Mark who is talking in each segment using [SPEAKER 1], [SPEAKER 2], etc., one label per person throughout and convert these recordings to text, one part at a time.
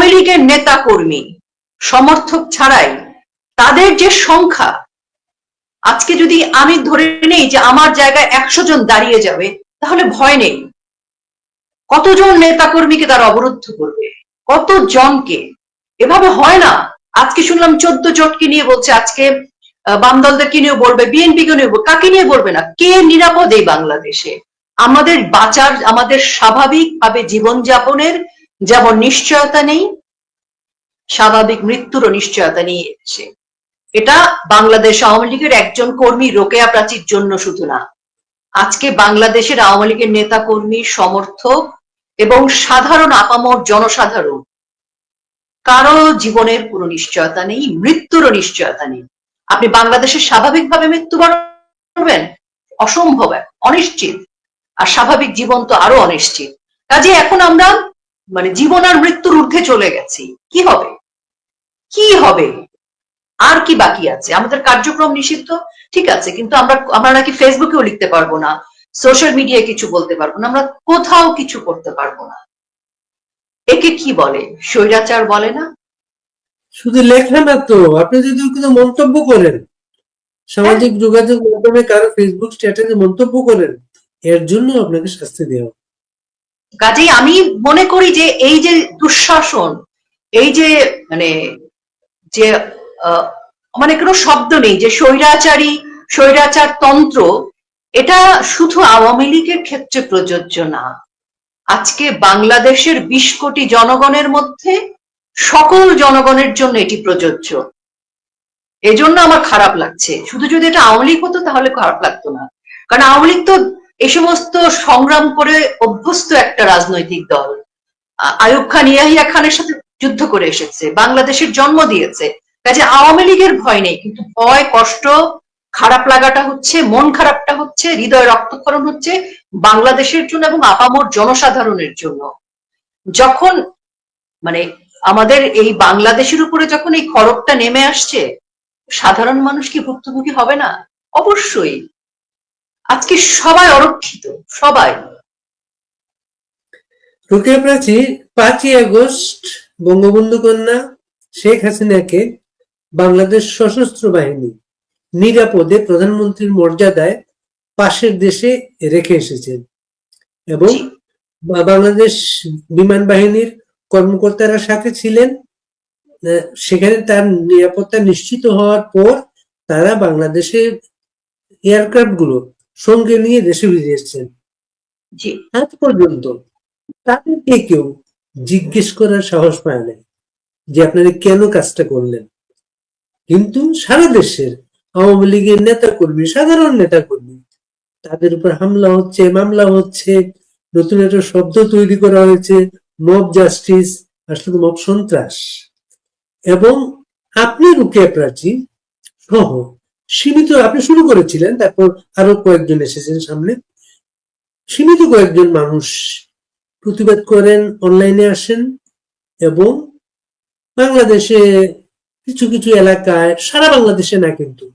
[SPEAKER 1] আওয়ামী লীগের নেতা কর্মী সমর্থক ছাড়াই তাদের যে সংখ্যা, আজকে যদি আমি ধরে নেই যে আমার জায়গায় 100 জন দাঁড়িয়ে যাবে, তাহলে ভয় নেই। কতজন নেতা কর্মীকে তারা অবরুদ্ধ করবে, কত জনকে? এভাবে হয় না। আজকে শুনলাম 14 জোটকে নিয়ে বলছে, আজকে বাম দলদেরকে নিয়ে বলবে, বিএনপি কে নিয়ে বলবে, কাকে নিয়ে বলবে না? কে নিরাপদ এই বাংলাদেশে? আমাদের বাঁচার, আমাদের স্বাভাবিকভাবে জীবনযাপনের যেমন নিশ্চয়তা নেই, স্বাভাবিক মৃত্যুরও নিশ্চয়তা নেই এসে। এটা বাংলাদেশ আওয়ামী লীগের একজন কর্মী রোকেয়া প্রাচীর জন্য শুধু না, আজকে বাংলাদেশের আওয়ামী লীগের নেতা কর্মী, সমর্থক এবং সাধারণ আপামর জনসাধারণ কারো জীবনের কোনো নিশ্চয়তা নেই, মৃত্যুরও নিশ্চয়তা নেই। আপনি বাংলাদেশে স্বাভাবিকভাবে মৃত্যুবরণ করবেন? অসম্ভব, অনিশ্চিত। আর স্বাভাবিক জীবন তো আরো অনিশ্চিত। কাজে এখন আমরা জীবন আর মৃত্যুর ঊর্ধ্বে চলে গেছি। কি হবে, কি হবে? আর কি বাকি আছে? আমাদের কার্যক্রম নিষিদ্ধ, ঠিক আছে, কিন্তু আমরা নাকি ফেসবুকেও লিখতে পারবো না, সোশ্যাল মিডিয়ায় কিছু বলতে পারবো না, আমরা কোথাও কিছু করতে পারবো না। একে কি বলে? স্বৈরাচার বলে না?
[SPEAKER 2] শুধু লেখা না তো, আপনি যদি কোনো মন্তব্য করেন, সামাজিক যোগাযোগ মাধ্যমে কারো ফেসবুক স্ট্যাটাসে মন্তব্য করেন, এর জন্য আপনাকে শাস্তি দেওয়া।
[SPEAKER 1] কাজেই আমি মনে করি যে এই যে দুঃশাসন, এই যে যে কোনো শব্দ নেই, যে স্বৈরাচার তন্ত্র, এটা শুধু আওয়ামী লীগের ক্ষেত্রে প্রযোজ্য না। আজকে বাংলাদেশের 20 কোটি জনগণের মধ্যে সকল জনগণের জন্য এটি প্রযোজ্য। এজন্য আমার খারাপ লাগছে। শুধু যদি এটা আওয়ামী লীগ হতো তাহলে খারাপ লাগতো না, কারণ আওয়ামী লীগ তো এই সমস্ত সংগ্রাম করে অভ্যস্ত একটা রাজনৈতিক দল। আইয়ুব খান, ইয়াহিয়া খানের সাথে যুদ্ধ করে এসেছে, বাংলাদেশের জন্ম দিয়েছে। কাজে আওয়ামী লীগের ভয় নেই, কিন্তু ভয়, কষ্ট, খারাপ লাগাটা হচ্ছে, মন খারাপটা হচ্ছে, হৃদয় রক্তক্ষরণ হচ্ছে বাংলাদেশের জন্য এবং আপামর জনসাধারণের জন্য। যখন আমাদের এই বাংলাদেশের উপরে যখন এই খড়গটা নেমে আসছে, সাধারণ মানুষ কি ভুক্তভোগী হবে না? অবশ্যই। আজকে সবাই অরক্ষিত, সবাই।
[SPEAKER 2] রোকেয়া প্রাচী 5ই আগস্ট বঙ্গবন্ধু কন্যা শেখ হাসিনাকে বাংলাদেশ সশস্ত্র বাহিনী নিরাপদে প্রধানমন্ত্রীর মর্যাদায় পাশের দেশে রেখে এসেছেন এবং বাংলাদেশ বিমান বাহিনীর কর্মকর্তারা সাথে ছিলেন। সেখানে তার নিরাপত্তা নিশ্চিত হওয়ার পর তারা বাংলাদেশের এয়ারক্রাফট গুলো সঙ্গে নিয়ে দেশে ফিরে এসেছেন। আজ পর্যন্ত তাদেরকে কেউ জিজ্ঞেস করার সাহস পায় না যে আপনারা কেন কাজটা করলেন। কিন্তু সারা দেশের আওয়ামী লীগের নেতা কর্মী, সাধারণ নেতা কর্মী, তাদের উপর হামলা হচ্ছে, মামলা হচ্ছে, নতুন একটা শব্দ তৈরি করা হয়েছে, মব জাস্টিস, আসলে মব সন্ত্রাস। এবং আপনি রোকেয়া প্রাচী সহ সীমিত, আপনি শুরু করেছিলেন, তারপর আরো কয়েকজন এসেছেন সামনে, সীমিত কয়েকজন মানুষ প্রতিবাদ করেন, অনলাইনে আসেন এবং বাংলাদেশে কিছু কিছু এলাকায়, সারা বাংলাদেশে না কিন্তু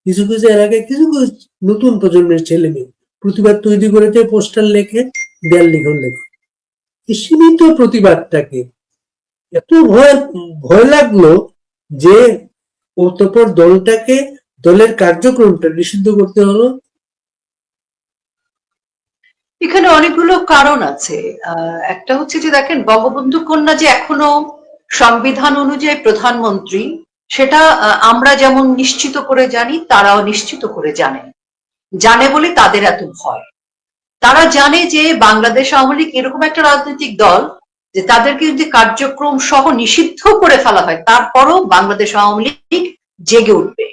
[SPEAKER 2] কিছু কিছু এলাকায় কিছু কিছু নতুন প্রজন্মের ছেলে মেয়ে প্রতিবাদ তৈরি করেছে, পোস্টার লেখে, দেয়াল লিখন লেখে। এই সীমিত প্রতিবাদটাকে এত ভয় লাগলো যে অতঃপর দলটাকে, দলের কার্যক্রমটা নিষিদ্ধ করতে হলো।
[SPEAKER 1] এখানে অনেকগুলো কারণ আছে। একটা হচ্ছে যে দেখেন, বঙ্গবন্ধু কন্যা যে এখনো সংবিধান অনুযায়ী প্রধানমন্ত্রী, সেটা আমরা যেমন নিশ্চিত করে জানি, তারাও নিশ্চিত করে জানে বলে তাদের এত ভয়। তারা জানে যে বাংলাদেশ আওয়ামী লীগ এরকম একটা রাজনৈতিক দল যে তাদেরকে যদি কার্যক্রম সহ নিষিদ্ধ করে ফেলা হয়, তারপরও বাংলাদেশ আওয়ামী লীগ জেগে উঠবে।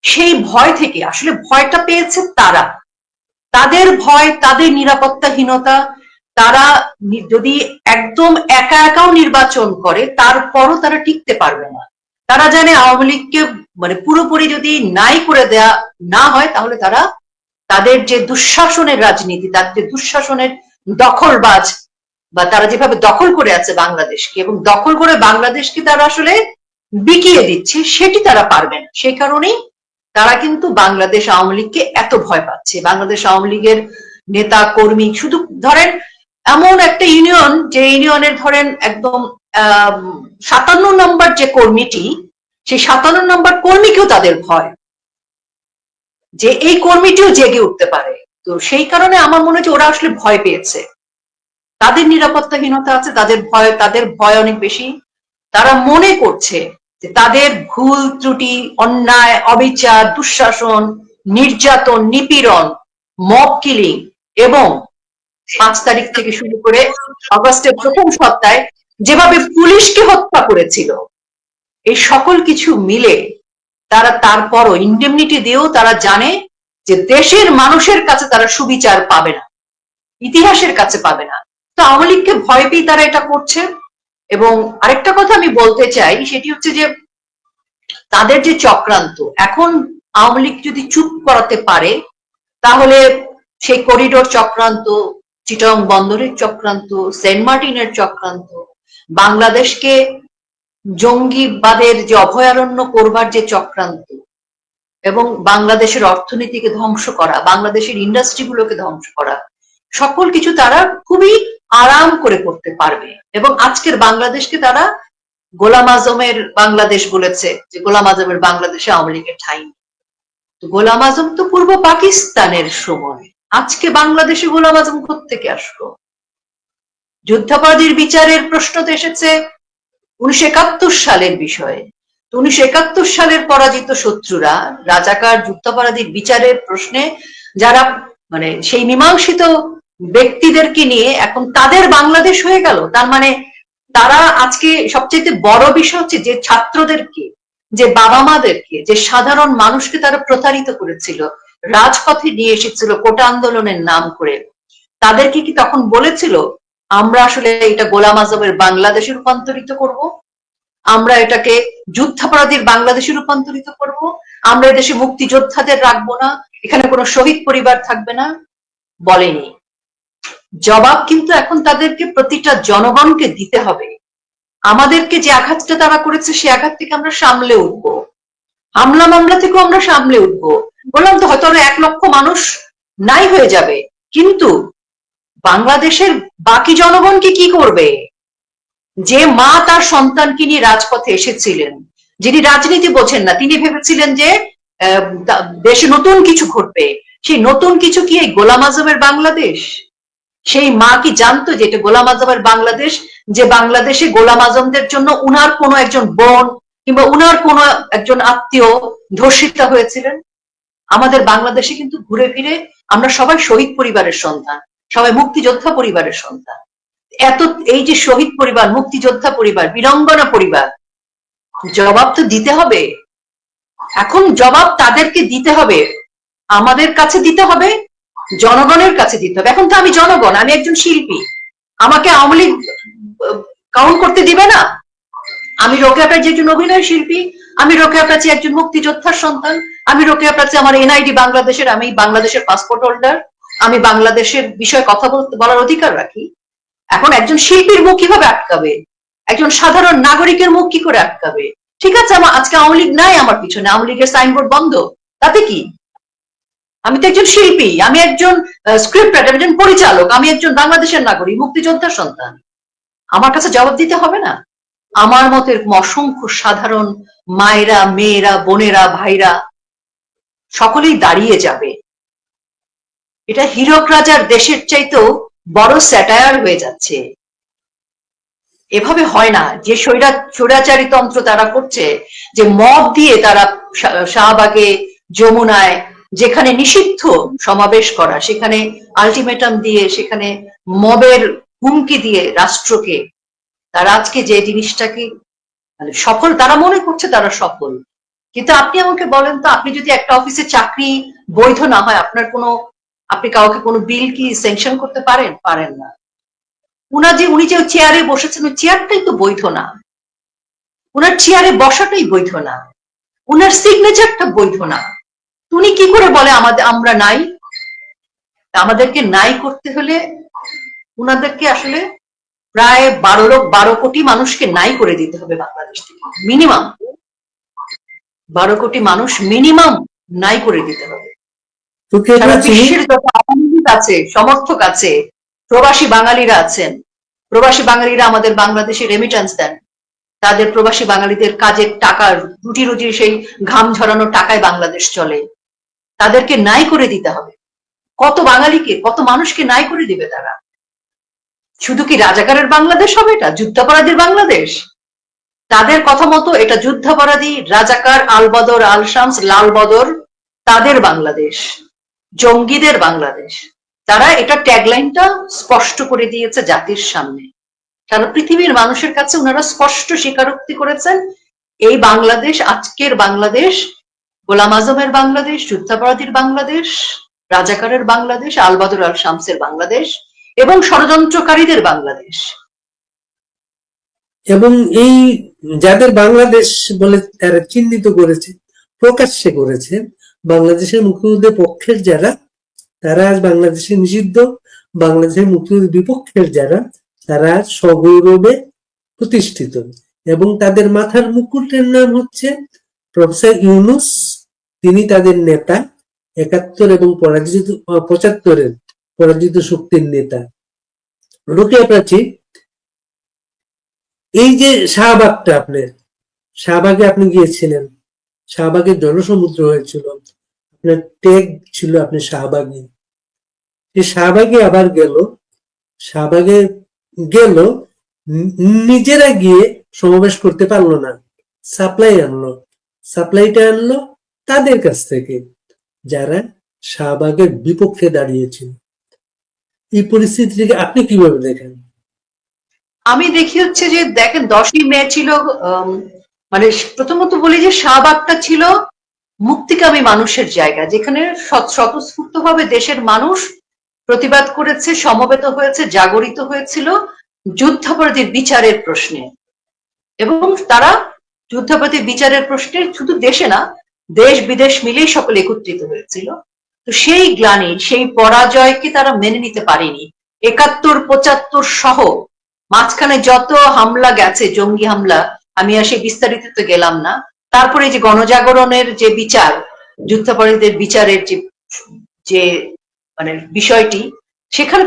[SPEAKER 1] সেই ভয় থেকে, আসলে ভয়টা পেয়েছে তারা, তাদের ভয়, তাদের নিরাপত্তাহীনতা। তারা যদি একদম একা একাও নির্বাচন করে, তারপরও তারা টিকতে পারবে না। তারা জানে আওয়ামী লীগকে পুরোপুরি যদি নাই করে দেয়া না হয়, তাহলে তারা তাদের যে দুঃশাসনের রাজনীতি, তাদের যে দুঃশাসনের দখলবাজ, বা তারা যেভাবে দখল করে আছে বাংলাদেশকে, এবং দখল করে বাংলাদেশকে তারা আসলে বিকিয়ে দিচ্ছে, সেটি তারা পারবে না। সেই কারণেই তারা কিন্তু বাংলাদেশ আওয়ামী লীগকে এত ভয় পাচ্ছে। বাংলাদেশ আওয়ামী লীগের নেতা কর্মী, শুধু ধরেন এমন একটা ইউনিয়ন, যে ইউনিয়নের ধরেন একদম 57 নম্বর যে কর্মীটি, সেই 57 নম্বর কর্মীকেও তাদের ভয়, যে এই কর্মীটিও জেগে উঠতে পারে। তো সেই কারণে আমার মনে হয় যে ওরা আসলে ভয় পেয়েছে, তাদের নিরাপত্তাহীনতা আছে, তাদের ভয় অনেক বেশি। তারা মনে করছে যে তাদের ভুল ত্রুটি, অন্যায়, অবিচার, দুঃশাসন, নির্যাতন, নিপীড়ন, মব কিলিং এবং 5 তারিখ থেকে শুরু করে অগস্টের প্রথম সপ্তাহে যেভাবে পুলিশকে হত্যা করেছিল, এই সকল কিছু মিলে তারা তারপরও ইন্ডেমনিটি দিয়েও তারা জানে যে দেশের মানুষের কাছে তারা সুবিচার পাবে না, ইতিহাসের কাছে পাবে না। তো আওয়ামী লীগকে ভয় পেয়ে তারা এটা করছে। এবং আরেকটা কথা আমি বলতে চাই, সেটি হচ্ছে যে তাদের যে চক্রান্ত, এখন আওয়ামী লীগ যদি চুপ করাতে পারে, তাহলে সেই করিডোর চক্রান্ত, চিটাগং বন্দরের চক্রান্ত, সেন্ট মার্টিনের চক্রান্ত, বাংলাদেশকে জঙ্গিবাদের যে অভয়ারণ্য করবার যে চক্রান্ত, এবং বাংলাদেশের অর্থনীতিকে ধ্বংস করা, বাংলাদেশের ইন্ডাস্ট্রিগুলোকে ধ্বংস করা, সকল কিছু তারা খুবই আরাম করে করতে পারবে। এবং আজকের বাংলাদেশকে তারা গোলাম আজমের বাংলাদেশ বলেছে, যে গোলাম আজমের বাংলাদেশে আওয়ামী লীগের ঠাঁই নেই। তো গোলাম আজম তো পূর্ব পাকিস্তানের সময়, আজকে বাংলাদেশে গোলাম আজম কোত্থেকে আসলো? যুদ্ধাপরাধীর বিচারের প্রশ্ন তো এসেছে 1971 সালের বিষয়ে। 1971 সালের পরাজিত শত্রুরা রাজাকার যুদ্ধাপরাধীর বিচারের প্রশ্নে যারা মানে সেই মীমাংসিত ব্যক্তিদেরকে নিয়ে এখন তাদের বাংলাদেশ হয়ে গেল। তার মানে তারা আজকে সবচেয়ে বড় বিষয় হচ্ছে যে ছাত্রদেরকে, যে বাবা মাদেরকে, যে সাধারণ মানুষকে তারা প্রতারিত করেছিল, রাজপথে নিয়ে এসেছিল কোটা আন্দোলনের নাম করে, তাদেরকে কি তখন বলেছিল আমরা আসলে এটা গোলাম আজমের বাংলাদেশে রূপান্তরিত করব, আমরা এটাকে যুদ্ধাপরাধীর বাংলাদেশে রূপান্তরিত করব, আমরা এদেশে মুক্তিযোদ্ধাদের রাখবো না, এখানে কোনো শহীদ পরিবার থাকবে না? বলেনি। জবাব কিন্তু এখন তাদেরকে প্রতিটা জনগণকে দিতে হবে। আমাদেরকে যে আঘাতটা তারা করেছে, সে আঘাত থেকে আমরা সামলে উঠবো, হামলা মামলা থেকেও আমরা সামলে উঠবো। বললাম তো, হয়তো 1 লক্ষ মানুষ নাই হয়ে যাবে, কিন্তু বাংলাদেশের বাকি জনগণকে কি করবে? যে মা তার সন্তানকে নিয়ে রাজপথে এসেছিলেন, যিনি রাজনীতি বোঝেন না, তিনি ভেবেছিলেন যে দেশে নতুন কিছু ঘটবে, সেই নতুন কিছু কি এই গোলাম আজমের বাংলাদেশ? সেই মা কি জানতো যে এটা গোলাম আজমের বাংলাদেশ, যে বাংলাদেশে গোলাম আজমদের জন্য উনার কোনো একজন বোন কিংবা উনার কোনো একজন আত্মীয় ধর্ষিতা হয়েছিলেন? আমাদের বাংলাদেশে কিন্তু ঘুরে ফিরে আমরা সবাই শহীদ পরিবারের সন্তান, সবাই মুক্তিযোদ্ধা পরিবারের সন্তান। এত এই যে শহীদ পরিবার, মুক্তিযোদ্ধা পরিবার, বীরাঙ্গনা পরিবার, জবাব তো দিতে হবে। এখন জবাব তাদেরকে দিতে হবে, আমাদের কাছে দিতে হবে, জনগণের কাছে দিতে হবে। এখন তো আমি জনগণ, আমি একজন শিল্পী, আমাকে আওয়ামী লীগ কাউন্ট করতে দিবে না। আমি রোকেয়া প্রাচী একজন অভিনয় শিল্পী, আমি রোকেয়া প্রাচী একজন মুক্তিযোদ্ধার সন্তান, আমি রোকেয়া প্রাচী আমার এনআইডি বাংলাদেশের, আমি বাংলাদেশের পাসপোর্ট হোল্ডার, আমি বাংলাদেশের বিষয়ে কথা বলার অধিকার রাখি। এখন একজন শিল্পীর মুখ কিভাবে আটকাবে? একজন সাধারণ নাগরিকের মুখ কি করে আটকাবে? ঠিক আছে, আমার আজকে আওয়ামী লীগ নাই আমার পিছনে, আওয়ামী লীগের সাইনবোর্ড বন্ধ, তাতে কি? আমি তো একজন শিল্পী, আমি একজন স্ক্রিপ্ট রাইটার, একজন পরিচালক, আমি একজন বাংলাদেশের নাগরিক, মুক্তিযোদ্ধার সন্তান। আমার কাছে জবাব দিতে হবে না? আমার মতো এরকম অসংখ্য সাধারণ মায়েরা, মেয়েরা, বোনেরা, ভাইরা সকলেই দাঁড়িয়ে যাবে। এটা হীরক রাজার দেশের চাইতেও বড় স্যাটায়ার হয়ে যাচ্ছে। এভাবে হয় না। যে স্বৈরাচারী তন্ত্র তারা করছে, যে মব দিয়ে তারা শাহবাগে, যমুনায়, যেখানে নিষিদ্ধ সমাবেশ করা, সেখানে আলটিমেটাম দিয়ে, সেখানে মবের হুমকি দিয়ে রাষ্ট্রকে, তারা আজকে যে জিনিসটাকে মানে সফল, তারা মনে করছে তারা সফল। কিন্তু আপনি আমাকে বলেন তো, আপনি যদি একটা অফিসে চাকরি বৈধ না হয়, আপনার কোনো, আপনি কাউকে কোনো বিল কি স্যাংশন করতে পারেন? পারেন না। উনি যে চেয়ারে বসেছেন, ওই চেয়ারটাই তো বৈধ না, উনার চেয়ারে বসাটাই বৈধ না, উনার সিগনেচারটা বৈধ না। উনি কি করে বলে আমরা নাই? আমাদেরকে নাই করতে হলে উনাদেরকে আসলে প্রায় 12 কোটি মানুষকে নাই করে দিতে হবে বাংলাদেশ থেকে, মিনিমাম 12 কোটি মানুষ মিনিমাম নাই করে দিতে হবে। সারা বিশ্বের যত আওয়ামী লীগ আছে, সমর্থক আছে, প্রবাসী বাঙালিরা আছেন, প্রবাসী বাঙালিরা আমাদের বাংলাদেশে রেমিটেন্স দেন, তাদের প্রবাসী বাঙালিদের কাজের টাকা, রুটি রুজির সেই ঘাম ঝরানো টাকায় বাংলাদেশ চলে, তাদেরকে নাই করে দিতে হবে। কত বাঙালিকে, কত মানুষকে নাই করে দিবে তারা? শুধু কি রাজাকারের বাংলাদেশ হবে এটা? যুদ্ধাপরাধীর বাংলাদেশ? তাদের কথা মতো এটা যুদ্ধাপরাধী, রাজাকার, আলবদর, আল শামস, লাল বদর, তাদের বাংলাদেশ, জঙ্গিদের বাংলাদেশ। তারা এটা ট্যাগলাইনটা স্পষ্ট করে দিয়েছে জাতির সামনে। সারা পৃথিবীর মানুষের কাছে ওনারা স্পষ্ট স্বীকারোক্তি করেছেন, এই বাংলাদেশ, আজকের বাংলাদেশ গোলাম আজমের বাংলাদেশ, যুদ্ধাপরাধীর বাংলাদেশ, রাজাকারের বাংলাদেশ, আলবদর আল শামসের বাংলাদেশ এবং ষড়যন্ত্রকারীদের বাংলাদেশ।
[SPEAKER 2] এবং এই যাদের বাংলাদেশ বলে তারা চিহ্নিত করেছে, প্রকাশ্যে করেছে, বাংলাদেশের মুক্তিযুদ্ধের পক্ষের যারা, তারা আজ বাংলাদেশে নিষিদ্ধ, বাংলাদেশের মুক্তিযুদ্ধের বিপক্ষের যারা, তারা সগৌরবে প্রতিষ্ঠিত। এবং তাদের মাথার মুকুটের নাম হচ্ছে প্রফেসর ইউনূস। তিনি তাদের নেতা, ৭১ এবং ৭৫-এর পরাজিত শক্তির নেতা। রোকেয়া প্রাচী, এই যে শাহবাগটা, শাহবাগে আপনি গিয়েছিলেন, শাহবাগে জনসমুদ্র হয়েছিল, আপনার ট্যাগ ছিল আপনি শাহবাগী। শাহবাগে আবার শাহবাগে গেল, নিজেরা গিয়ে সমাবেশ করতে পারলো না, সাপ্লাইটা আনলো তাদের কাছ থেকে যারা শাহবাগের বিপক্ষে দাঁড়িয়েছিল। এই পরিস্থিতিকে আপনি কিভাবে দেখেন?
[SPEAKER 1] আমি দেখি হচ্ছে যে দেখেন 10ই মে ছিল, মানে প্রথমত বলি যে শাহবাগটা ছিল মুক্তিকামী মানুষের জায়গা, যেখানে স্বতঃস্ফূর্তভাবে দেশের মানুষ প্রতিবাদ করেছে, সমবেত হয়েছে, জাগরিত হয়েছিল যুদ্ধাপরাধীর বিচারের প্রশ্নে। এবং তারা যুদ্ধাপরাধীর বিচারের প্রশ্নে শুধু দেশে না, দেশ বিদেশ মিলেই সকলে একত্রিত হয়েছিল। তো সেই গ্লানি, সেই পরাজয়কে তারা মেনে নিতে পারেনি। ৭১-৭৫ সহ মাঝখানে যত হামলা গেছে, জঙ্গি হামলা, আমি আর সেই বিস্তারিত তো গেলাম না। তারপরে যে গণজাগরণের যে বিচার, যুদ্ধাপরাধীদের বিচারের যে মানে বিষয়টি, সেখানে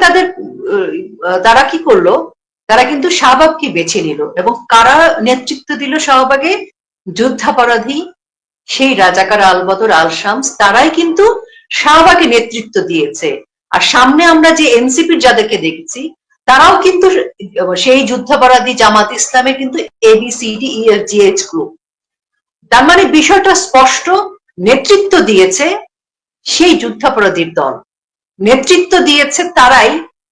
[SPEAKER 1] তারা কি করলো, তারা কিন্তু শাহবাগকে বেছে নিল। এবং কারা নেতৃত্ব দিল শাহবাগে? যুদ্ধাপরাধী সেই রাজাকার আলবদর, আল শামস, তারাই কিন্তু শাহবাগে নেতৃত্ব দিয়েছে। আর সামনে আমরা যে এনসিপির যাদেরকে দেখছি, তারাও কিন্তু সেই যুদ্ধাপরাধী জামাত ইসলামের কিন্তু ABCDEFGH গ্রুপ। তার মানে বিষয়টা স্পষ্ট, নেতৃত্ব দিয়েছে সেই যুদ্ধাপরাধীর দল, নেতৃত্ব দিয়েছে তারাই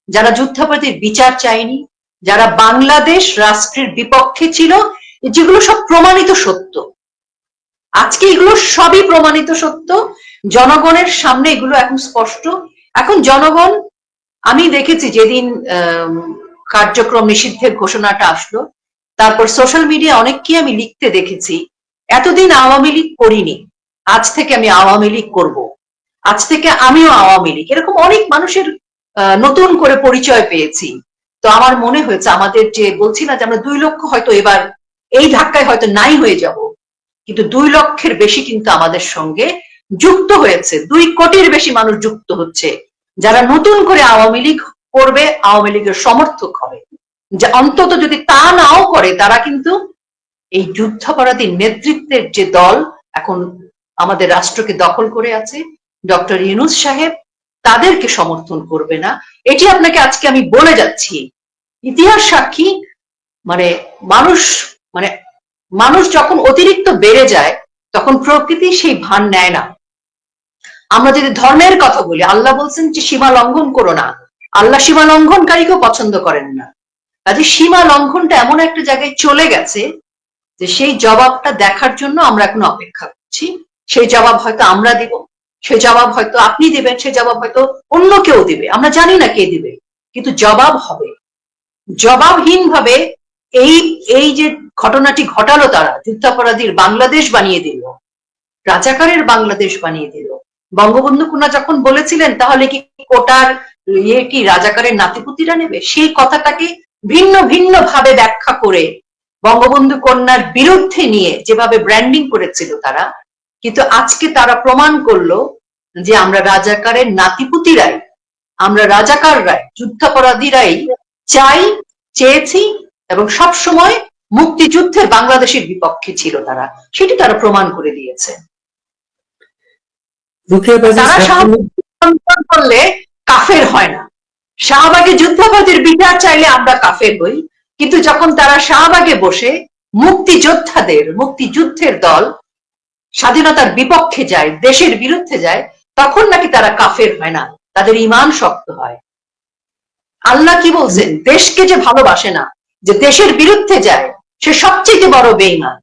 [SPEAKER 1] যারা যুদ্ধাপরাধীর বিচার চায়নি, যারা বাংলাদেশ রাষ্ট্রের বিপক্ষে ছিল, যেগুলো সব প্রমাণিত সত্য। আজকে এগুলো সবই প্রমাণিত সত্য, জনগণের সামনে এগুলো এখন স্পষ্ট। এখন জনগণ, আমি দেখেছি যেদিন কার্যক্রম নিষিদ্ধের ঘোষণাটা আসলো, তারপর সোশ্যাল মিডিয়া অনেককে আমি লিখতে দেখেছি, এতদিন আওয়ামী লীগ করিনি, আজ থেকে আমি আওয়ামী লীগ করবো, আজ থেকে আমিও আওয়ামী লীগ, এরকম অনেক মানুষের নতুন করে পরিচয় পেয়েছি। তো আমার মনে হয়েছে আমাদের যে বলছি না যে আমরা 2 লক্ষ হয়তো এবার এই ধাক্কায় হয়তো নাই হয়ে যাব, কিন্তু 2 লক্ষের বেশি কিন্তু আমাদের সঙ্গে যুক্ত হয়েছে, 2 কোটির বেশি মানুষ যুক্ত হচ্ছে, যারা নতুন করে আওয়ামী লীগ করবে, আওয়ামী লীগের সমর্থক হবে। যে অন্তত যদি তা নাও করে, তারা কিন্তু এই যুদ্ধাপরাধী নেতৃত্বের যে দল এখন আমাদের রাষ্ট্রকে দখল করে আছে, ডক্টর ইউনূস সাহেব, তাদেরকে সমর্থন করবে না। এটি আপনাকে আজকে আমি বলে যাচ্ছি, ইতিহাস সাক্ষী। মানে মানুষ যখন অতিরিক্ত বেড়ে যায়, তখন প্রকৃতি সেই ভান নেয় না। আমরা যদি ধর্মের কথা বলি, আল্লাহ বলছেন যে সীমা লঙ্ঘন করো না, আল্লাহ সীমা লঙ্ঘনকারীকেও পছন্দ করেন না। কাজে সীমা লঙ্ঘনটা এমন একটা জায়গায় চলে গেছে যে সেই জবাবটা দেখার জন্য আমরা এখন অপেক্ষা করছি। সেই জবাব হয়তো আমরা দিব, সেই জবাব হয়তো আপনি দিবেন, সেই জবাব হয়তো অন্য কেউ দিবে, আমরা জানি না কে দিবে, কিন্তু জবাব হবে। জবাবহীন ভাবে এই যে ঘটনাটি ঘটালো, তারা যুদ্ধাপরাধীর বাংলাদেশ বানিয়ে দিল, রাজাকারের বাংলাদেশ বানিয়ে দিল। বঙ্গবন্ধু কন্যা যখন বলেছিলেন তাহলে কি কোটার কি রাজাকারের নাতিপুতিরা নেবে, সেই কথাটাকে ভিন্ন ভিন্ন ভাবে ব্যাখ্যা করে বঙ্গবন্ধু কন্যার বিরুদ্ধে নিয়ে যেভাবে ব্র্যান্ডিং করেছিল তারা, কিন্তু আজকে তারা প্রমাণ করলো যে আমরা রাজাকারের নাতিপুতিরাই আমরা রাজাকাররাই, যুদ্ধাপরাধীরাই চেয়েছি এবং সব সময় মুক্তিযুদ্ধে বাংলাদেশের বিপক্ষে ছিল তারা, সেটি তারা প্রমাণ করে দিয়েছে। তারা শাহবাগ করলে কাফের হয় না। শাহবাগে যুদ্ধাপরাধীর বিচার চাইলে আমরা কাফের হই, কিন্তু যখন তারা শাহবাগে বসে মুক্তিযুদ্ধের দল স্বাধীনতার বিপক্ষে যায়, দেশের বিরুদ্ধে যায়, তখন নাকি তারা কাফের হয় না, তাদের ঈমান শক্ত হয়। আল্লাহ কি বলছেন? দেশকে যে ভালোবাসে না, যে দেশের বিরুদ্ধে যায়, সে সবচেয়ে বড় বেঈমান।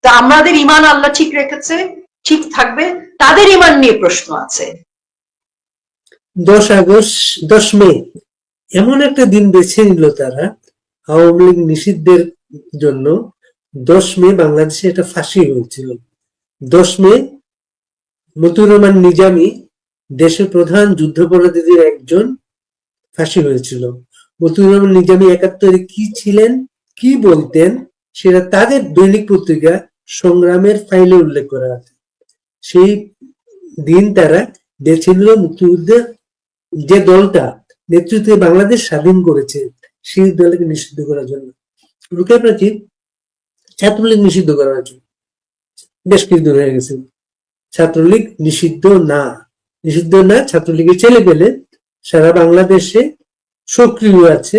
[SPEAKER 1] তা আমাদের ঈমান আল্লাহ ঠিক রেখেছে, ঠিক থাকবে, তাদের ঈমান নিয়ে প্রশ্ন আছে।
[SPEAKER 2] 10 মে এমন একটা দিন বেছে নিল তারা আওয়ামী লীগ নিষিদ্ধের জন্য। 10 মে বাংলাদেশে একটা ফাঁসি হয়েছিল। 10 মে মতিউর রহমান নিজামী, দেশের প্রধান যুদ্ধাপরাধীদের একজন, ফাঁসি হয়েছিল। মতিউর রহমান নিজামী 71-এ কি ছিলেন, কি বলতেন, সেটা তাদের দৈনিক পত্রিকা সংগ্রামের ফাইলে উল্লেখ করা আছে। সেই দিন তারা বেছে নিল মুক্তিযুদ্ধের যে দলটা নেতৃত্বে বাংলাদেশ স্বাধীন করেছে সেই দলকে নিষিদ্ধ করার জন্য। রুকেয়া প্রাচী ছাত্রলীগ নিষিদ্ধ করা হয়েছে, বেশ কিছুদিন হয়ে গেছে। ছাত্রলীগ নিষিদ্ধ না, ছাত্রলীগের ছেলে পেলে সারা বাংলাদেশে সক্রিয় আছে।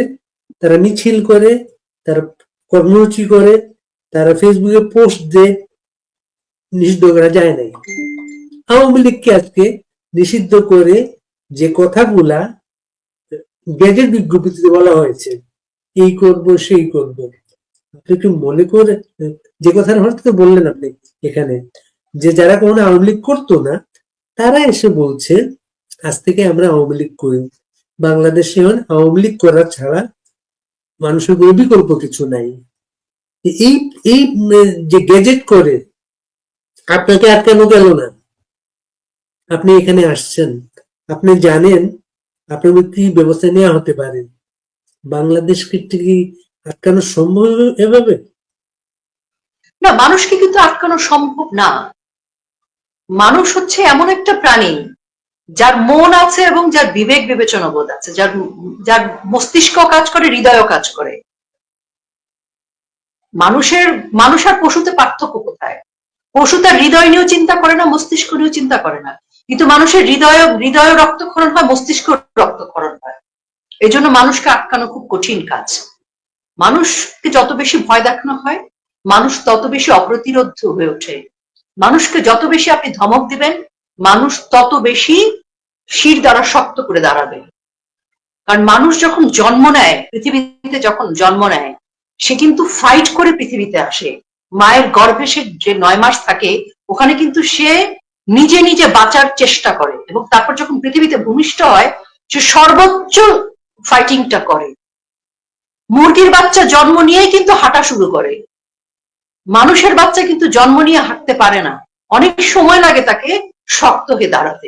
[SPEAKER 2] তারা মিছিল করে, তারা কর্মসূচি করে, তারা ফেসবুকে পোস্ট দেয়, নিষিদ্ধ করা যায় নাই। আওয়ামী লীগকে আজকে নিষিদ্ধ করে যে কথাগুলা গেজেট বিজ্ঞপ্তিতে বলা হয়েছে, এই করব সেই করব, আপনি কি মনে করে যে কথার হয়তো বললেন আপনি এখানে, যে যারা কখনো আওয়ামী লীগ করতো না তারা এসে বলছে আজ থেকে আমরা আওয়ামী লীগ করি। বাংলাদেশে আওয়ামী লীগ করা ছাড়া মানুষের কোনো বিকল্প কিছু নাই। এই এই যে গেজেট করে আপনাকে আটকানো গেল না, আপনি এখানে আসছেন, আপনি জানেন আপনার কি ব্যবস্থা নেওয়া হতে পারে। বাংলাদেশকে কি আটকানো সম্ভব এভাবে?
[SPEAKER 1] না, মানুষকে কিন্তু আটকানো সম্ভব না। মানুষ হচ্ছে এমন একটা প্রাণী যার মন আছে এবং যার বিবেক বিবেচনা বোধ আছে, যার মস্তিষ্ক কাজ করে, হৃদয়ও কাজ করে। মানুষ আর পশুতে পার্থক্য কোথায়? পশু তার হৃদয় নিয়েও চিন্তা করে না, মস্তিষ্ক নিয়েও চিন্তা করে না, কিন্তু মানুষের হৃদয় রক্তক্ষরণ হয়, মস্তিষ্ক রক্তক্ষরণ হয়। এই জন্য মানুষকে আটকানো খুব কঠিন কাজ। মানুষকে যত বেশি ভয় দেখানো হয়, মানুষ তত বেশি অপ্রতিরোধ হয়ে ওঠে। মানুষকে যত বেশি আপনি ধমক দিবেন, মানুষ তত বেশি শির দ্বারা শক্ত করে দাঁড়াবে। কারণ মানুষ যখন জন্ম নেয়, পৃথিবীতে যখন জন্ম নেয়, সে কিন্তু ফাইট করে পৃথিবীতে আসে। মায়ের গর্ভে সে যে 9 মাস থাকে, ওখানে কিন্তু সে নিজে নিজে বাঁচার চেষ্টা করে, এবং তারপর যখন পৃথিবীতে ভূমিষ্ঠ হয়, সে সর্বোচ্চ ফাইটিংটা করে। মুরগির বাচ্চা জন্ম নিয়েই কিন্তু হাঁটা শুরু করে। মানুষের বাচ্চা কিন্তু জন্ম নিয়ে হাঁটতে পারে না, অনেক সময় লাগে তাকে শক্ত হয়ে দাঁড়াতে।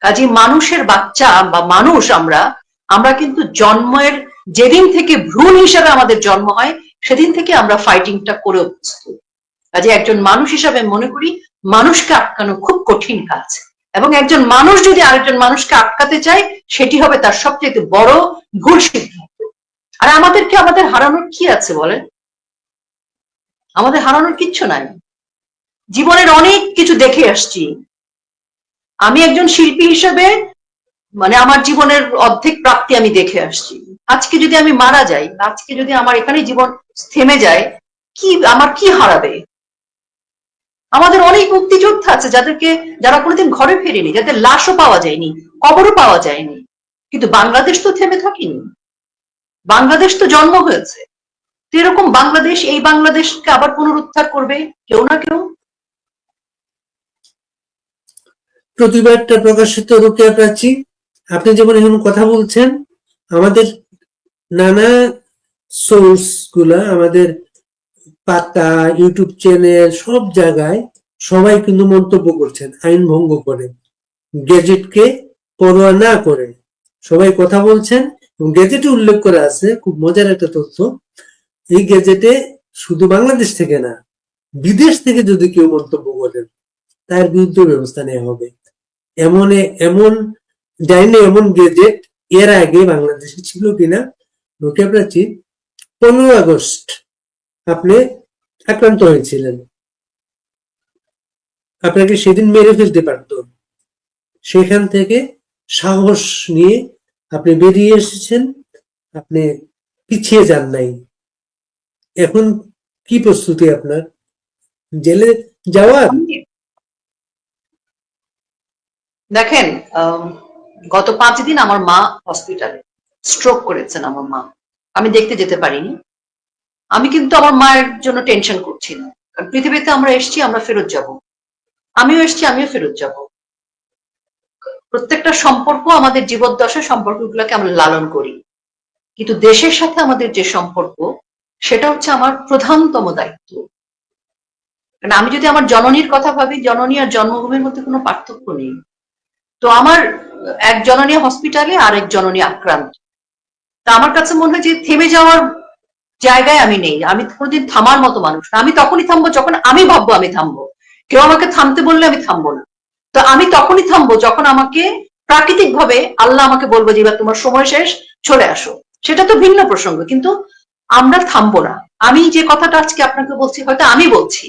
[SPEAKER 1] কাজে মানুষের বাচ্চা বা মানুষ আমরা কিন্তু জন্মের যেদিন থেকে ভ্রূণ হিসাবে আমাদের জন্ম হয়, সেদিন থেকে আমরা ফাইটিংটা করে অভ্যস্ত। কাজে একজন মানুষ হিসাবে মনে করি মানুষকে আটকানো খুব কঠিন কাজ, এবং একজন মানুষ যদি আরেকজন মানুষকে আটকাতে চায়, সেটি হবে তার সবচেয়ে বড় ভুল সিদ্ধান্ত। আর আমাদের হারানোর কি আছে বলেন? আমাদের হারানোর কিচ্ছু নাই। জীবনের অনেক কিছু দেখে আসছি। আমি একজন শিল্পী হিসেবে আমার জীবনের অর্ধেক প্রাপ্তি আমি দেখে আসছি। আজকে যদি আমি মারা যাই, আজকে যদি আমার এখানে জীবন থেমে যায়, আমার কি হারাবে? আমাদের অনেক মুক্তিযোদ্ধা আছে যারা কোনোদিন ঘরে ফেরেনি, যাদের লাশও পাওয়া যায়নি, কবরও পাওয়া যায়নি। কিন্তু বাংলাদেশ তো থেমে থাকেনি, বাংলাদেশ তো জন্ম হয়েছে। এরকম বাংলাদেশ, এই বাংলাদেশকে আবার পুনরুদ্ধার করবে কেউ না কেউ।
[SPEAKER 2] প্রতিবাদটা প্রকাশিত রুকেয়া প্রাচী, আপনি যেমন এখন কথা বলছেন, আমাদের নানা সোর্স গুলা, আমাদের পাতা, ইউটিউব চ্যানেল, সব জায়গায় সবাই কিন্তু মন্তব্য করছেন আইন ভঙ্গ করে, গেজেটকে পরোয়া না করে সবাই কথা বলছেন। এবং গেজেটে উল্লেখ করা আছে, খুব মজার একটা তথ্য, এই গেজেটে শুধু বাংলাদেশ থেকে না, বিদেশ থেকে যদি কেউ মন্তব্য করেন তার বিরুদ্ধে ব্যবস্থা নেওয়া হবে। এমন গেজেট এর আগে বাংলাদেশে ছিল কিনা, রোকেয়া প্রাচী 15 আগস্ট আপনি আক্রান্ত হয়েছিলেন। আপনাকে সেদিন মেরে ফেলতে পারত। সেখান থেকে সাহস নিয়ে আপনি বেরিয়ে এসেছেন, আপনি পিছিয়ে যান নাই। এখন কি প্রস্তুতি আপনার? জেলে যাওয়ার?
[SPEAKER 1] দেখেন, গত 5 দিন আমার মা হসপিটালে স্ট্রোক করেছেন। আমার মা, আমি দেখতে যেতে পারিনি। আমি কিন্তু আমার মায়ের জন্য টেনশন করছি না, কারণ পৃথিবীতে আমরা এসেছি, আমরা ফেরত যাব। আমিও এসেছি, আমিও ফেরত যাব। প্রত্যেকটা সম্পর্ক, আমাদের জীবদ্দশার সম্পর্কগুলোকে আমরা লালন করি, কিন্তু দেশের সাথে আমাদের যে সম্পর্ক, সেটা হচ্ছে আমার প্রধানতম দায়িত্ব। কারণ আমি যদি আমার জননীর কথা ভাবি, জননী আর জন্মভূমির মধ্যে কোনো পার্থক্য নেই। তো আমার এক জননী হসপিটালে, আর এক জননী আক্রান্ত। তা আমার কাছে মনে হয় যে থেমে যাওয়ার জায়গায় আমি নেই। আমি কোনোদিন থামার মতো মানুষ না। আমি তখনই থামবো যখন আমি ভাববো আমি থামবো। কেউ আমাকে থামতে বললে আমি থামবো না। তো আমি তখনই থামবো যখন আমাকে প্রাকৃতিক ভাবে আল্লাহ আমাকে বলবো যে এবার তোমার সময় শেষ, চলে আসো। সেটা তো ভিন্ন প্রসঙ্গ, কিন্তু আমরা থামবো না। আমি যে কথাটা আজকে আপনাকে বলছি, হয়তো আমি বলছি,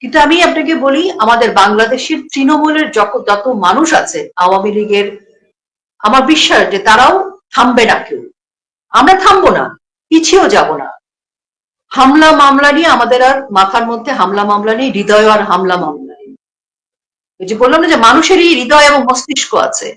[SPEAKER 1] কিন্তু আমি আপনাকে বলি, আমাদের বাংলাদেশের তৃণমূলের যত মানুষ আছে, আওয়ামী লীগের, আমার বিশ্বাস যে তারাও থামবে না কেউ। আমরা থামবো না, পিছিয়েও যাব না। হামলা মামলা নিয়ে আমাদের আর মাথার মধ্যে হামলা মামলা নেই, হৃদয় আর হামলা মামলা নেই। ওই যে বললাম না যে মানুষেরই হৃদয় এবং মস্তিষ্ক আছে,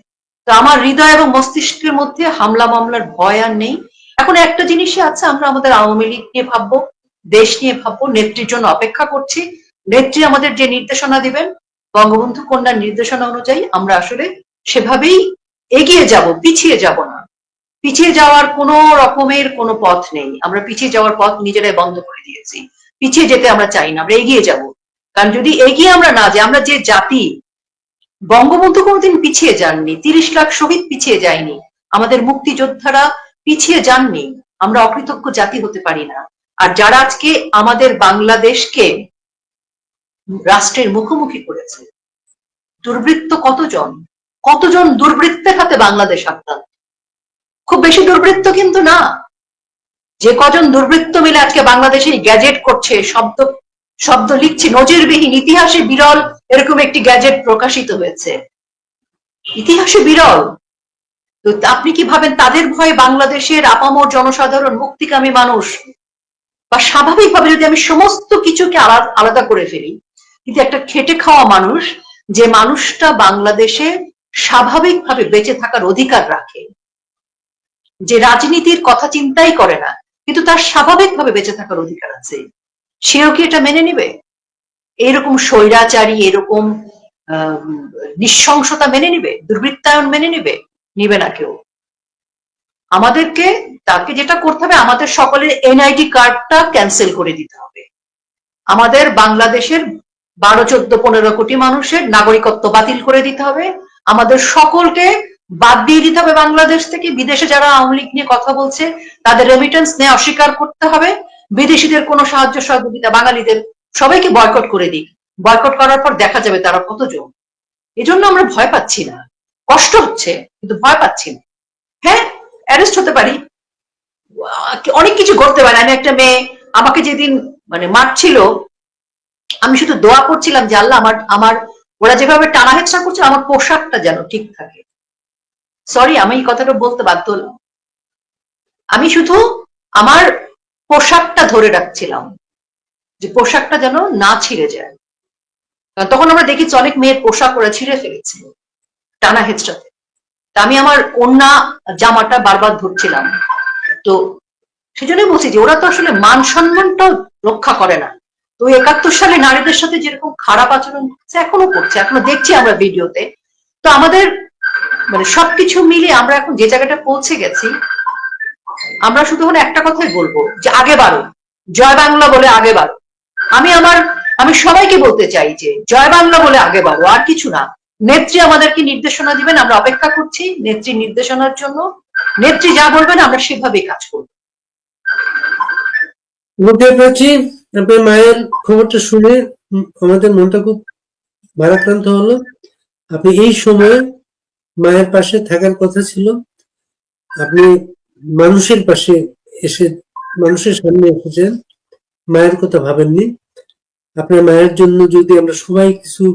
[SPEAKER 1] তো আমার হৃদয় এবং মস্তিষ্কের মধ্যে হামলা মামলার ভয় আর নেই। এখন একটা জিনিসই আছে, আমরা আমাদের আওয়ামী লীগ নিয়ে ভাববো, দেশ নিয়ে ভাববো, নেত্রীর জন্য অপেক্ষা করছি। নেত্রী আমাদের যে নির্দেশনা দিবেন, বঙ্গবন্ধু কন্যার নির্দেশনা অনুযায়ী আমরা আসলে সেভাবেই এগিয়ে যাব, পিছিয়ে যাব না। পিছিয়ে যাওয়ার কোনো রকমের কোনো পথ নেই। আমরা পিছিয়ে যাওয়ার পথ নিজেরাই বন্ধ করে দিয়েছি। পিছিয়ে যেতে আমরা চাই না, আমরা এগিয়ে যাব। কারণ যদি এগিয়ে আমরা না যাই, আমরা যে জাতি, বঙ্গবন্ধু কোনোদিন পিছিয়ে যাননি, 30 লাখ শহীদ পিছিয়ে যায়নি, আমাদের মুক্তিযোদ্ধারা পিছিয়ে যাননি। আমরা অকৃতজ্ঞ জাতি হতে পারি না। আর যারা আজকে আমাদের বাংলাদেশকে রাষ্ট্রের মুখোমুখি করেছে, দুর্বৃত্ত কতজন, কতজন দুর্বৃত্তের হাতে বাংলাদেশ আক্রান্ত। খুব বেশি দুর্বৃত্ত কিন্তু না। যে কজন দুর্বৃত্ত মিলে আজকে বাংলাদেশে গ্যাজেট করছে, শব্দ শব্দ লিখছে, নজিরবিহীন, ইতিহাসে বিরল এরকম একটি গ্যাজেট প্রকাশিত হয়েছে, ইতিহাসে বিরল। তো আপনি কি ভাবেন তাদের ভয়ে বাংলাদেশের আপামর জনসাধারণ, মুক্তিকামী মানুষ, বা স্বাভাবিকভাবে যদি আমি সমস্ত কিছুকে আলাদা করে ফেলি, কিন্তু একটা খেটে খাওয়া মানুষ, যে মানুষটা বাংলাদেশে স্বাভাবিকভাবে বেঁচে থাকার অধিকার রাখে, যে রাজনীতির কথা চিন্তাই করে না, কিন্তু তার স্বাভাবিকভাবে বেঁচে থাকার অধিকার আছে, সেও কি এটা মেনে নিবে? এরকম স্বৈরাচারী, এরকম নৃশংসতা মেনে নিবে? দুর্বৃত্তায়ন মেনে নিবে? নিবে না কেউ। আমাদেরকে, তাকে যেটা করতে হবে, আমাদের সকলের এনআইডি কার্ডটা ক্যান্সেল করে দিতে হবে। আমাদের বাংলাদেশের 12, 14, 15 কোটি মানুষের নাগরিকত্ব বাতিল করে দিতে হবে। আমাদের সকলকে বাদ দিয়ে দিতে হবে বাংলাদেশ থেকে। বিদেশে যারা আওয়ামী লীগ নিয়ে কথা বলছে, তাদের রেমিটেন্স নেওয়া অস্বীকার করতে হবে। বিদেশিদের কোনো সাহায্য সহযোগিতা, বাঙালিদের সবাইকে বয়কট করে দিক। বয়কট করার পর দেখা যাবে তারা কতজন। এজন্য আমরা ভয় পাচ্ছি না, কষ্ট হচ্ছে কিন্তু ভয় পাচ্ছি না। হ্যাঁ, অ্যারেস্ট হতে পারি, অনেক কিছু করতে পারে। আমি একটা মেয়ে, আমাকে যেদিন মানে মারছিল, আমি শুধু দোয়া করছিলাম যে আল্লাহ আমার ওরা যেভাবে টানা হেঁচড়া করছে, আমার পোশাকটা যেন ঠিক থাকে। সরি, আমি এই কথাটা বলতে বাধ্য হলাম। আমি শুধু আমার পোশাকটা ধরে রাখছিলাম, যে পোশাকটা যেন না ছিঁড়ে যায়। তখন আমরা দেখেছি অনেক মেয়ের পোশাক ওরা ছিঁড়ে ফেলেছে টানা হেঁচড়াতে। আমি আমার ওড়না জামাটা বারবার ধরছিলাম। তো সেজন্যই বলছি যে ওরা তো আসলে মান সম্মানটাও রক্ষা করে না। তো 71 সালে নারীদের সাথে যেরকম খারাপ আচরণ করছে, এখনো করছে, এখনো দেখছি আমরা ভিডিওতে। তো আমাদের মানে সবকিছু মিলে আমরা এখন যে জায়গাটা পৌঁছে গেছি, আমরা শুধু একটা কথাই বলবো যে আগে বাড়ো, জয় বাংলা বলে আগে বাড়ো। আমি সবাইকে বলতে চাই যে জয় বাংলা বলে আগে বাড়ো, আর কিছু না। নেত্রী আমাদেরকে নির্দেশনা দিবেন, আমরা অপেক্ষা করছি নেত্রীর নির্দেশনার জন্য। নেত্রী যা বলবেন আমরা সেভাবেই কাজ করব।
[SPEAKER 2] রোকেয়া প্রাচী, আপনার মায়ের খবরটা শুনে আমাদের মনটা খুব ভারাক্রান্ত হলো। আপনি এই সময়ে মায়ের পাশে থাকার কথা ছিল, আপনি মানুষের পাশে এসে, মানুষের সামনে এসেছেন, মায়ের কথা ভাবেননি। আপনার মায়ের জন্য যদি আমরা সবাই কিছু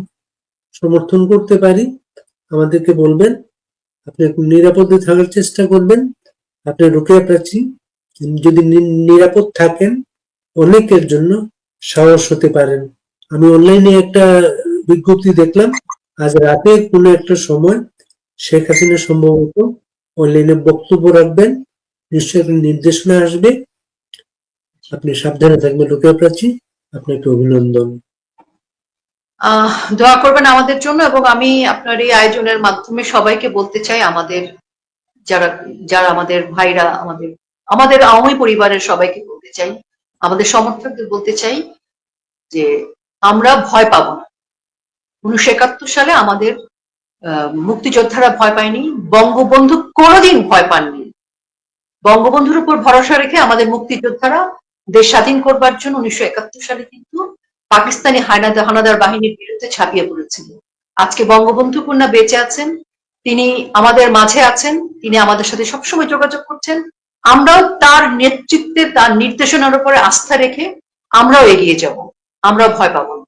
[SPEAKER 2] সমর্থন করতে পারি, আমাদেরকে বলবেন। আপনি নিরাপদে থাকার চেষ্টা করবেন। আপনি রোকেয়া প্রাচী যদি নিরাপদ থাকেন, অনেকের জন্য সাহস হতে পারেন। আমি অনলাইনে একটা বিজ্ঞপ্তি দেখলাম, আজ রাতে কোনো একটা সময় শেখ হাসিনা সম্ভবত অনলাইনে বক্তব্য রাখবেন, নিশ্চয়ই একটা নির্দেশনা আসবে। আপনি সাবধানে থাকবেন রোকেয়া প্রাচী, আপনাকে অভিনন্দন।
[SPEAKER 1] দোয়া করবেন আমাদের জন্য, এবং আমি আপনার এই আয়োজনের মাধ্যমে সবাইকে বলতে চাই, আমাদের যারা যারা আমাদের ভাইরা, আমাদের আমাদের আওয়ামী পরিবারের সবাইকে বলতে চাই, আমাদের সমর্থকদের বলতে চাই যে আমরা ভয় পাবো না। 1971 সালে আমাদের মুক্তিযোদ্ধারা ভয় পায়নি, বঙ্গবন্ধু কোনোদিন ভয় পাননি। বঙ্গবন্ধুর উপর ভরসা রেখে আমাদের মুক্তিযোদ্ধারা দেশ স্বাধীন করবার জন্য 1971 সালে কিন্তু পাকিস্তানি হানাদার বাহিনীর বিরুদ্ধে ঝাঁপিয়ে পড়েছিল। আজকে বঙ্গবন্ধু কন্যা বেঁচে আছেন, তিনি আমাদের মাঝে আছেন, তিনি আমাদের সাথে সবসময় যোগাযোগ করছেন। আমরাও তার নেতৃত্বে, তার নির্দেশনার উপরে আস্থা রেখে আমরাও এগিয়ে যাব, আমরাও ভয় পাবো না।